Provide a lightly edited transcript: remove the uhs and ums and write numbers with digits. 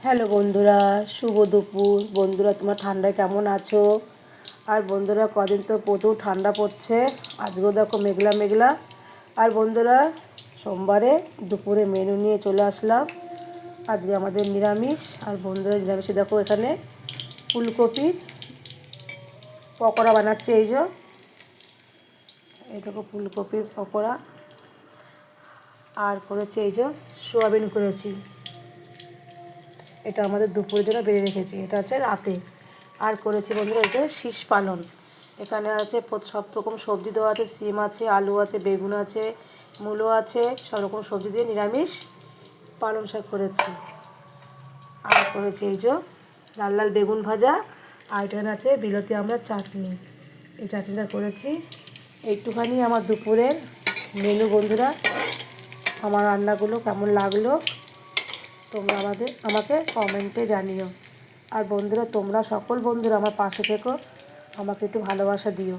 Hello বন্ধুরা, শুভ দুপুর। বন্ধুরা, তোমার ঠান্ডায় কেমন আছো? আর বন্ধুরা, কদিন তো প্রচুর ঠান্ডা পড়ছে। আজকেও দেখো মেঘলা মেঘলা। আর বন্ধুরা, সোমবারে দুপুরে মেনু নিয়ে চলে আসলাম। আজকে আমাদের নিরামিষ। আর বন্ধুরা, নিরামিষে দেখো এখানে ফুলকপির পকোড়া বানাচ্ছে। এই দেখো ফুলকপির পকোড়া। আর করেছি সোয়াবিন করেছি। এটা আমাদের দুপুরের জন্য বেড়ে রেখেছি। এটা আছে রাতে। আর করেছি বন্ধুরা শীষ পালন। এখানে আছে সব রকম সবজি দেওয়া আছে। সিম আছে, আলু আছে, বেগুন আছে, মূলো আছে, সব রকম সবজি দিয়ে নিরামিষ পালং শাক করেছি। আর করেছি লাল লাল বেগুন ভাজা। আর এখানে আছে বিলাতি আমড়ার চাটনি। এই চাটনিটা করেছি। একটুখানি আমার দুপুরের মেনু বন্ধুরা। আমার রান্নাগুলো কেমন লাগলো তোমরা আমাকে কমেন্টে জানিও। আর বন্ধুরা, তোমরা সকল বন্ধুরা আমার পাশে থেকো, আমাকে একটু ভালোবাসা দিও।